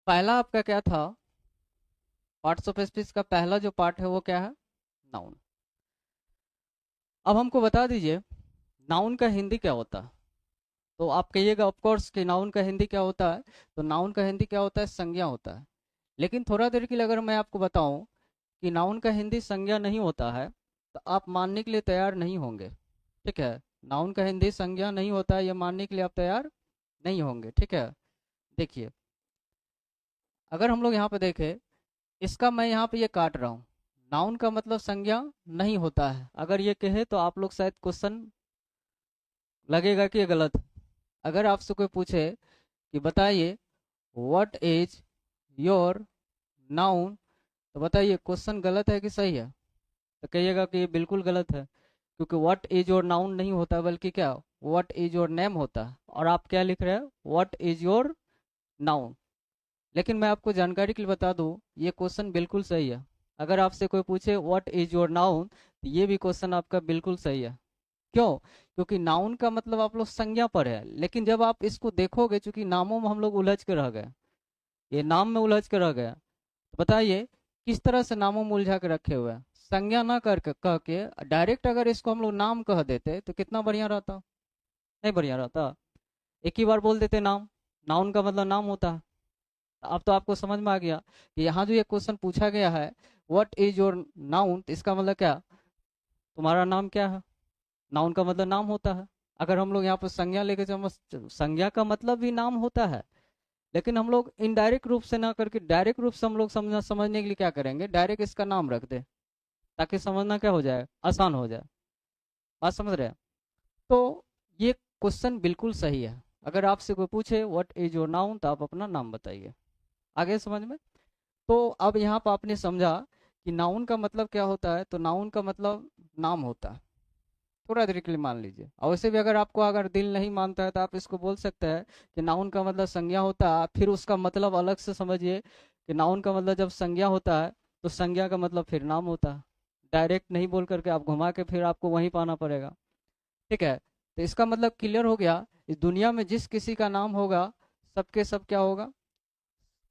पहला आपका क्या था? पार्ट्स ऑफ स्पीच का पहला जो पार्ट है वो क्या है? नाउन। अब हमको बता दीजिए नाउन का हिंदी क्या होता है। तो आप कहिएगा ऑफ कोर्स कि नाउन का हिंदी क्या होता है। तो नाउन का हिंदी क्या होता है? संज्ञा होता है। लेकिन थोड़ा देर के लिए अगर मैं आपको बताऊं कि नाउन का हिंदी संज्ञा नहीं होता है तो आप मानने के लिए तैयार नहीं होंगे। ठीक है। नाउन का हिंदी संज्ञा नहीं होता है ये मानने के लिए आप तैयार नहीं होंगे। ठीक है। देखिए अगर हम लोग यहाँ पे देखें इसका मैं यहाँ पे ये काट रहा हूँ। नाउन का मतलब संज्ञा नहीं होता है अगर ये कहे तो आप लोग शायद क्वेश्चन लगेगा कि ये गलत है। अगर आपसे कोई पूछे कि बताइए व्हाट इज योर नाउन, तो बताइए क्वेश्चन गलत है कि सही है? तो कहिएगा कि ये बिल्कुल गलत है क्योंकि व्हाट इज योर नाउन नहीं होता बल्कि क्या व्हाट इज योर नेम होता है। और आप क्या लिख रहे हैं? What is your noun. लेकिन मैं आपको जानकारी के लिए बता दूं ये क्वेश्चन बिल्कुल सही है। अगर आपसे कोई पूछे व्हाट इज योर नाउन तो ये भी क्वेश्चन आपका बिल्कुल सही है। क्यों? क्योंकि नाउन का मतलब आप लोग संज्ञा पर है। लेकिन जब आप इसको देखोगे चूंकि नामों में हम लोग उलझ के रह गए, ये नाम में उलझ के रह गया, तो बताइए किस तरह से नामों में उलझा के रखे हुए हैं। संज्ञा ना कर कह के डायरेक्ट अगर इसको हम लोग नाम कह देते तो कितना बढ़िया रहता। नहीं बढ़िया रहता? एक ही बार बोल देते नाम। नाउन का मतलब नाम होता है। अब तो आपको समझ में आ गया कि यहाँ जो ये क्वेश्चन पूछा गया है व्हाट इज योर नाउन, तो इसका मतलब क्या? तुम्हारा नाम क्या है? नाउन का मतलब नाम होता है। अगर हम लोग यहाँ पर संज्ञा लेके चलो, संज्ञा का मतलब भी नाम होता है। लेकिन हम लोग इनडायरेक्ट रूप से ना करके डायरेक्ट रूप से हम लोग समझने के लिए क्या करेंगे, डायरेक्ट इसका नाम रख दे ताकि समझना क्या हो जाए, आसान हो जाए। बात समझ रहे हैं? तो ये क्वेश्चन बिल्कुल सही है। अगर आपसे कोई पूछे व्हाट इज योर नाउन तो आप अपना नाम बताइए। आगे समझ में? तो अब यहाँ पर आपने समझा कि नाउन का मतलब क्या होता है। तो नाउन का मतलब नाम होता है। थोड़ा देर के लिए मान लीजिए। और वैसे भी अगर आपको अगर दिल नहीं मानता है तो आप इसको बोल सकते हैं कि नाउन का मतलब संज्ञा होता है, फिर उसका मतलब अलग से समझिए कि नाउन का मतलब जब संज्ञा होता है तो संज्ञा का मतलब फिर नाम होता है। डायरेक्ट नहीं बोल करके आप घुमा के फिर आपको वहीं पाना पड़ेगा। ठीक है। तो इसका मतलब क्लियर हो गया। इस दुनिया में जिस किसी का नाम होगा सबके सब क्या होगा?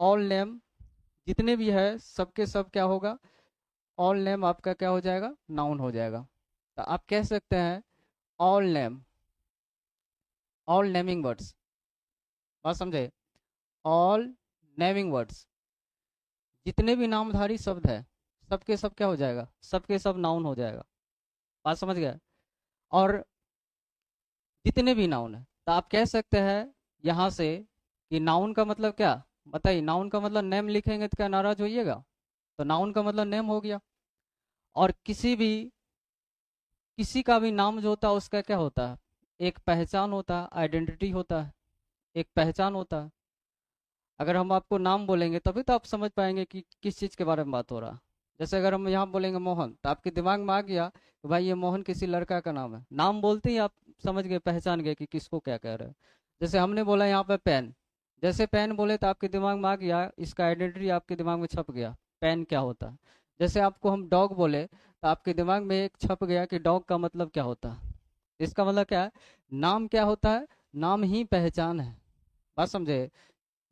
All name. जितने भी है सबके सब क्या होगा? ऑल नेम आपका क्या हो जाएगा? नाउन हो जाएगा। तो आप कह सकते हैं all name, all naming words. बात समझे? ऑल नेमिंग वर्ड्स, जितने भी नामधारी शब्द है सबके सब क्या हो जाएगा? सबके सब नाउन हो जाएगा। बात समझ गए? और जितने भी नाउन है तो आप कह सकते हैं यहाँ से कि नाउन का मतलब क्या? बताइए नाउन का मतलब नेम लिखेंगे तो क्या नाराज होइएगा? तो नाउन का मतलब नेम हो गया। और किसी का भी नाम जो होता है उसका क्या होता है? एक पहचान होता है, आइडेंटिटी होता है, एक पहचान होता है। अगर हम आपको नाम बोलेंगे तभी तो आप समझ पाएंगे कि किस चीज़ के बारे में बात हो रहा है। जैसे अगर हम यहाँ बोलेंगे मोहन तो आपके दिमाग में आ गया कि भाई ये मोहन किसी लड़का का नाम है। नाम बोलते ही आप समझ गए, पहचान गए कि किसको क्या कह रहे हैं। जैसे हमने बोला यहाँ पे पेन, जैसे पेन बोले तो आपके दिमाग में आ गया, इसका आइडेंटिटी आपके दिमाग में छप गया, पेन क्या होता है। जैसे आपको हम डॉग बोले तो आपके दिमाग में एक छप गया कि डॉग का मतलब क्या होता है। इसका मतलब क्या है? नाम क्या होता है? नाम ही पहचान है। बात समझे?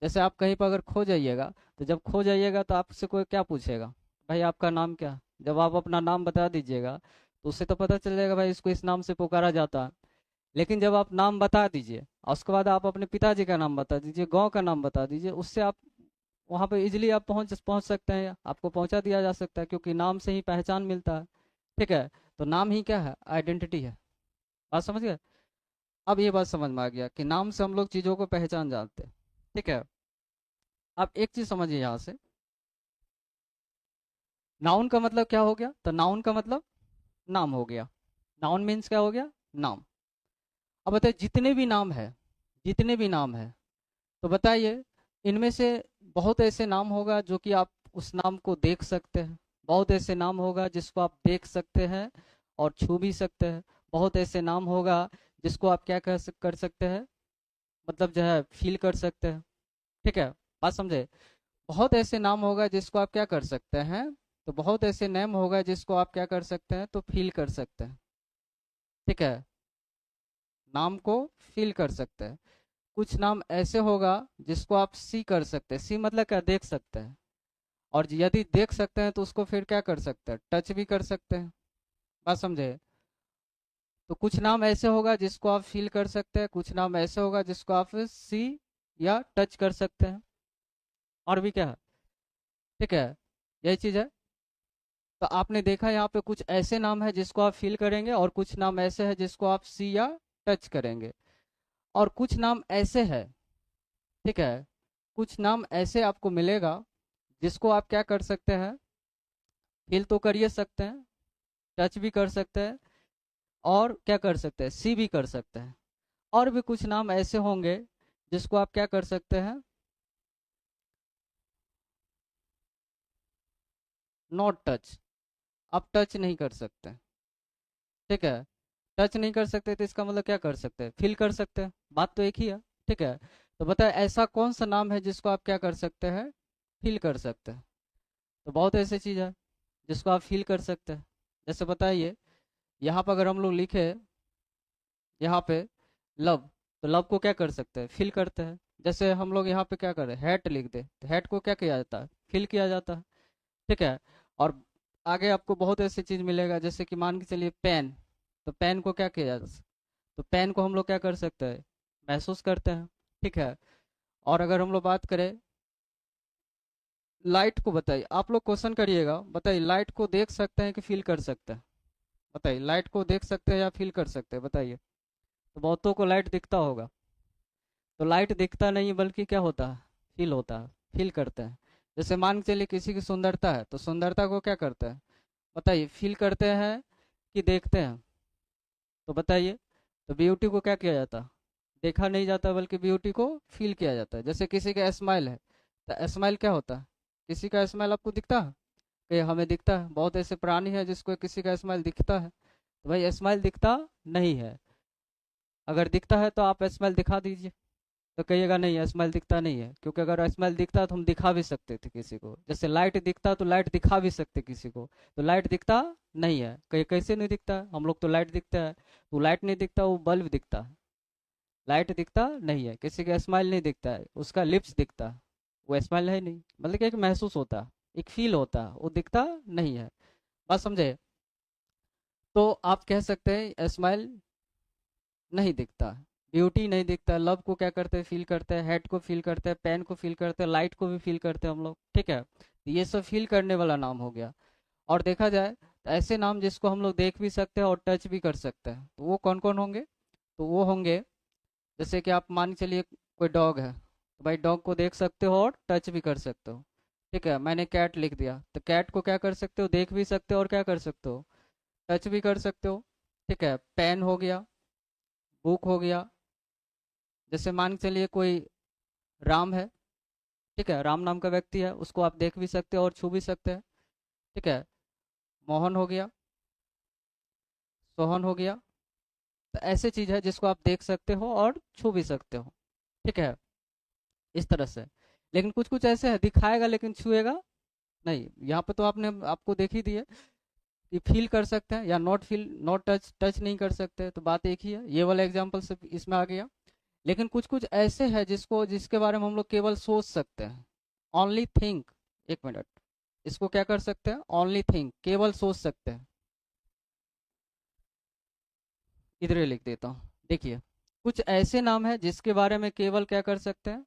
जैसे आप कहीं पर अगर खो जाइएगा तो जब खो जाइएगा तो आपसे कोई क्या पूछेगा, भाई आपका नाम क्या? जब आप अपना नाम बता दीजिएगा तो उससे तो पता चल जाएगा भाई इसको इस नाम से पुकारा जाता है। लेकिन जब आप नाम बता दीजिए और उसके बाद आप अपने पिताजी का नाम बता दीजिए, गांव का नाम बता दीजिए, उससे आप वहाँ पे इजिली आप पहुँच पहुँच सकते हैं, आपको पहुँचा दिया जा सकता है क्योंकि नाम से ही पहचान मिलता है। ठीक है। तो नाम ही क्या है? आइडेंटिटी है। बात समझ गए? अब ये बात समझ में आ गया कि नाम से हम लोग चीज़ों को पहचान जानते हैं। ठीक है। अब एक चीज़ समझिए यहाँ से, नाउन का मतलब क्या हो गया? तो नाउन का मतलब नाम हो गया। नाउन मीन्स क्या हो गया? नाम। अब बताइए जितने भी नाम है, जितने भी नाम है, तो बताइए इनमें से बहुत ऐसे नाम होगा जो कि आप उस नाम को देख सकते हैं, बहुत ऐसे नाम होगा जिसको आप देख सकते हैं और छू भी सकते हैं, बहुत ऐसे नाम होगा जिसको आप क्या कर सकते हैं, मतलब जो है फील कर सकते हैं। ठीक है। बात समझे? बहुत ऐसे नाम होगा जिसको आप क्या कर सकते हैं, तो बहुत ऐसे नेम होगा जिसको आप क्या कर सकते हैं, तो फील कर सकते हैं। ठीक है। नाम को फील कर सकते हैं। कुछ नाम ऐसे होगा जिसको आप सी कर सकते हैं। सी मतलब क्या, देख सकते हैं। और यदि देख सकते हैं तो उसको फिर क्या कर सकते हैं, टच भी कर सकते हैं। बात समझे? तो कुछ नाम ऐसे होगा जिसको आप फील कर सकते हैं, कुछ नाम ऐसे होगा जिसको आप सी या टच कर सकते हैं। और भी क्या है, ठीक है, यही चीज है। तो आपने देखा यहाँ पे कुछ ऐसे नाम है जिसको आप फील करेंगे, और कुछ नाम ऐसे है जिसको आप सी या टच करेंगे। और कुछ नाम ऐसे है, ठीक है, कुछ नाम ऐसे आपको मिलेगा जिसको आप क्या कर सकते हैं, फील तो कर ही सकते हैं, टच भी कर सकते हैं, और क्या कर सकते हैं, सी भी कर सकते हैं। और भी कुछ नाम ऐसे होंगे जिसको आप क्या कर सकते हैं, नॉट टच, आप टच नहीं कर सकते, ठीक है। टच नहीं कर सकते तो इसका मतलब क्या कर सकते हैं, फील कर सकते हैं, बात तो एक ही है, ठीक है। तो बताए ऐसा कौन सा नाम है जिसको आप क्या कर सकते हैं, फील कर सकते हैं। तो बहुत ऐसी चीज है जिसको आप फील कर सकते हैं। जैसे बताइए, यहाँ पर अगर हम लोग लिखे यहाँ पे लव, तो लव को क्या कर सकते हैं, फील करते हैं। जैसे हम लोग यहाँ पे क्या करें, हैट लिख दे, तो हैट को क्या किया जाता है, फील किया जाता है, ठीक है। और आगे आपको बहुत ऐसी चीज मिलेगा, जैसे कि मान के चलिए पेन, तो पेन को क्या किया जाता है, तो पेन को हम लोग क्या कर सकते हैं, महसूस करते हैं, ठीक है। और अगर हम लोग बात करें लाइट को, बताइए आप लोग क्वेश्चन करिएगा, बताइए लाइट को देख सकते हैं कि फील कर सकते हैं, बताइए लाइट को देख सकते हैं या फील कर सकते हैं, बताइए। तो बहुतों को लाइट दिखता होगा। तो लाइट दिखता नहीं बल्कि क्या होता है, फील होता है, फील करते हैं। जैसे मान के चलिए किसी की सुंदरता है, तो सुंदरता को क्या करते हैं, बताइए, फील करते हैं कि देखते हैं, तो बताइए। तो ब्यूटी को क्या किया जाता, देखा नहीं जाता बल्कि ब्यूटी को फील किया जाता है। जैसे किसी का स्माइल है, तो स्माइल क्या होता है, किसी का स्माइल आपको दिखता है कि हमें दिखता है, बहुत ऐसे प्राणी है जिसको किसी का स्माइल दिखता है, तो भाई स्माइल दिखता नहीं है। अगर दिखता है तो आप स्माइल दिखा दीजिए, तो कहिएगा नहीं स्माइल दिखता नहीं है, क्योंकि अगर स्माइल दिखता तो हम दिखा भी सकते थे किसी को। जैसे लाइट दिखता तो लाइट दिखा भी सकते किसी को, तो लाइट दिखता नहीं है, कहीं कैसे नहीं दिखता है, हम लोग तो लाइट दिखता है, तो लाइट नहीं दिखता, वो बल्ब दिखता है। लाइट दिखता नहीं है, किसी का स्माइल नहीं दिखता है, उसका लिप्स दिखता है, वो स्माइल है नहीं, मतलब कि एक महसूस होता है, एक फील होता है, वो दिखता नहीं है। बात समझे? तो आप कह सकते हैं स्माइल नहीं दिखता, ब्यूटी नहीं दिखता, लव को क्या करते हैं, फील करते हैं, हेड को फील करते हैं, पेन को फील करते हैं, लाइट को भी फील करते हैं हम लोग, ठीक है। तो ये सब फील करने वाला नाम हो गया। और देखा जाए तो ऐसे नाम जिसको हम लोग देख भी सकते हैं और टच भी कर सकते हैं, तो वो कौन कौन होंगे, तो वो होंगे, जैसे कि आप मान के चलिए कोई डॉग है, तो भाई डॉग को देख सकते हो और टच भी कर सकते हो, ठीक है। मैंने कैट लिख दिया, तो कैट को क्या कर सकते हो, देख भी सकते हो और क्या कर सकते हो, टच भी कर सकते हो, ठीक है। पेन हो गया, बुक हो गया, जैसे मान के चलिए कोई राम है, ठीक है, राम नाम का व्यक्ति है, उसको आप देख भी सकते हो और छू भी सकते हैं, ठीक है। मोहन हो गया, सोहन हो गया। तो ऐसे चीज है जिसको आप देख सकते हो और छू भी सकते हो, ठीक है, इस तरह से। लेकिन कुछ कुछ ऐसे है दिखाएगा लेकिन छुएगा नहीं, यहाँ पे तो आपने आपको देख ही दिए कि फील कर सकते हैं या not feel, not touch, touch नहीं कर सकते, तो बात एक ही है, ये वाला एग्जाम्पल से इसमें आ गया। लेकिन कुछ कुछ ऐसे है जिसको, जिसके बारे में हम लोग केवल सोच सकते हैं, ओनली थिंक, एक मिनट, इसको क्या कर सकते हैं, ओनली थिंक, केवल सोच सकते हैं। इधर ही लिख देता हूँ, देखिए, कुछ ऐसे नाम है जिसके बारे में केवल क्या कर सकते हैं,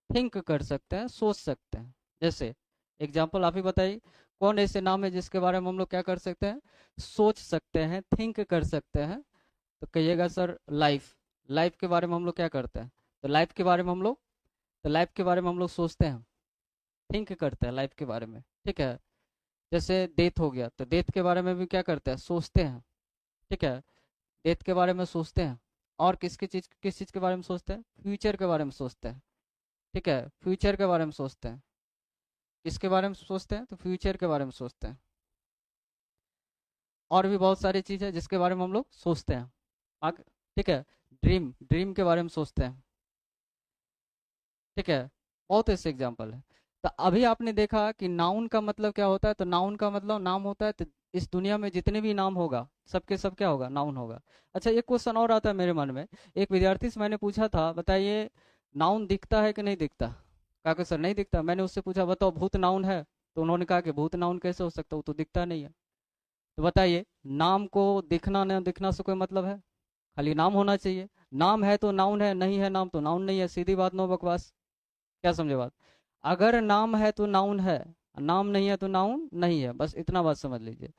थिंक कर सकते हैं, सोच सकते हैं। जैसे एग्जाम्पल आप ही बताइए, कौन ऐसे नाम है जिसके बारे में हम लोग क्या कर सकते हैं, सोच सकते हैं, थिंक कर सकते हैं। तो कहिएगा सर लाइफ, लाइफ के बारे में हम लोग क्या करते हैं, तो लाइफ के बारे में हम लोग, तो लाइफ के बारे में हम लोग सोचते हैं, थिंक करते हैं लाइफ के बारे में, ठीक है। जैसे डेथ हो गया, तो डेथ के बारे में भी क्या करते हैं, सोचते हैं, ठीक है, डेथ के बारे में सोचते हैं। और किस चीज़ के बारे में सोचते हैं, फ्यूचर के बारे में सोचते हैं, ठीक है, फ्यूचर के बारे में सोचते हैं। किसके बारे में सोचते हैं, तो फ्यूचर के बारे में सोचते हैं। और भी बहुत सारी चीज़ है जिसके बारे में हम लोग सोचते हैं, ठीक है। ड्रीम, ड्रीम के बारे में सोचते हैं, ठीक है। बहुत ऐसे एग्जाम्पल है। तो अभी आपने देखा कि नाउन का मतलब क्या होता है, तो नाउन का मतलब नाम होता है, तो इस दुनिया में जितने भी नाम होगा सबके सब क्या होगा, नाउन होगा। अच्छा, एक क्वेश्चन और आता है मेरे मन में। एक विद्यार्थी से मैंने पूछा था, बताइए नाउन दिखता है कि नहीं दिखता। कहा कि सर नहीं दिखता। मैंने उससे पूछा बताओ भूत नाउन है, तो उन्होंने कहा कि भूत नाउन कैसे हो सकता, वो तो दिखता नहीं है। तो बताइए, नाम को दिखना न दिखना से कोई मतलब है? खाली नाम होना चाहिए। नाम है तो नाउन है, नहीं है नाम तो नाउन नहीं है। सीधी बात, नो बकवास। क्या समझे बात? अगर नाम है तो नाउन है, नाम नहीं है तो नाउन नहीं है, बस इतना बात समझ लीजिए।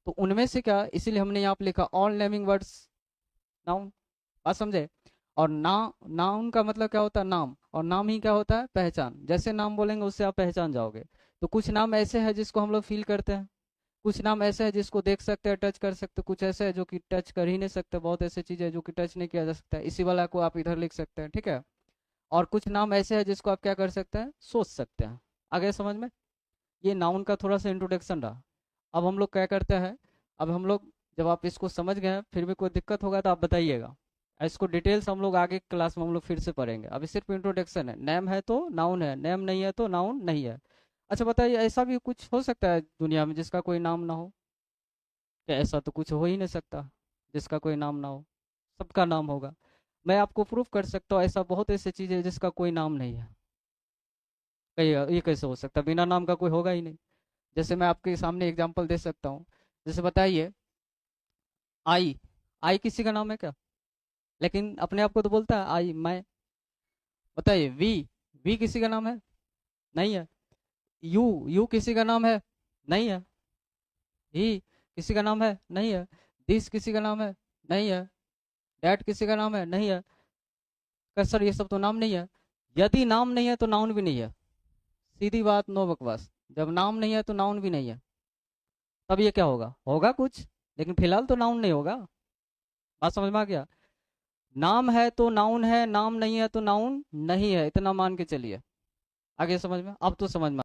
तो उनमें से क्या, इसीलिए हमने यहाँ पे लिखा ऑल नेमिंग वर्ड्स नाउन। बात समझे? और नाउन का मतलब क्या होता है, नाम। और नाम ही क्या होता है, पहचान। जैसे नाम बोलेंगे उससे आप पहचान जाओगे। तो कुछ नाम ऐसे हैं जिसको हम लोग फील करते हैं, कुछ नाम ऐसे हैं जिसको देख सकते हैं, टच कर सकते हैं, कुछ ऐसे है जो कि टच कर ही नहीं सकते, बहुत ऐसी चीजें जो कि टच नहीं किया जा सकता है, इसी वाला को आप इधर लिख सकते हैं, ठीक है। और कुछ नाम ऐसे हैं जिसको आप क्या कर सकते हैं, सोच सकते हैं। आगे समझ में? ये नाउन का थोड़ा सा इंट्रोडक्शन रहा। अब हम लोग क्या करते हैं, अब हम लोग, जब आप इसको समझ गए हैं, फिर भी कोई दिक्कत होगा तो आप बताइएगा। इसको डिटेल्स हम लोग आगे क्लास में हम लोग फिर से पढ़ेंगे, अभी सिर्फ इंट्रोडक्शन है। नेम है तो नाउन है, नेम नहीं है तो नाउन नहीं है। अच्छा बताइए, ऐसा भी कुछ हो सकता है दुनिया में जिसका कोई नाम ना हो? क्या ऐसा तो कुछ हो ही नहीं सकता जिसका कोई नाम ना हो, सबका नाम होगा। मैं आपको प्रूफ कर सकता हूँ, ऐसा बहुत ऐसी चीज़ है जिसका कोई नाम नहीं है। कहिए ये कैसे हो सकता है, बिना नाम का कोई होगा ही नहीं। जैसे मैं आपके सामने एग्जांपल दे सकता हूँ। जैसे बताइए, आई। आई किसी का नाम है क्या? लेकिन अपने आप को तो बोलता है आई मैं। बताइए, वी। वी किसी का नाम है? नहीं है। यू। यू किसी का नाम है? नहीं है। ही किसी का नाम है? नहीं है। दिस किसी का नाम है? नहीं है। डैट किसी का नाम है? नहीं है। सर ये सब तो नाम नहीं है। यदि नाम नहीं है तो नाउन भी नहीं है। सीधी बात, नो बकवास। जब नाम नहीं है तो नाउन भी नहीं है। तब ये क्या होगा, होगा कुछ, लेकिन फिलहाल तो नाउन नहीं होगा। बात समझ में आ गया? नाम है तो नाउन है, नाम नहीं है तो नाउन नहीं है, इतना मान के चलिए। आगे समझ में, अब तो समझ में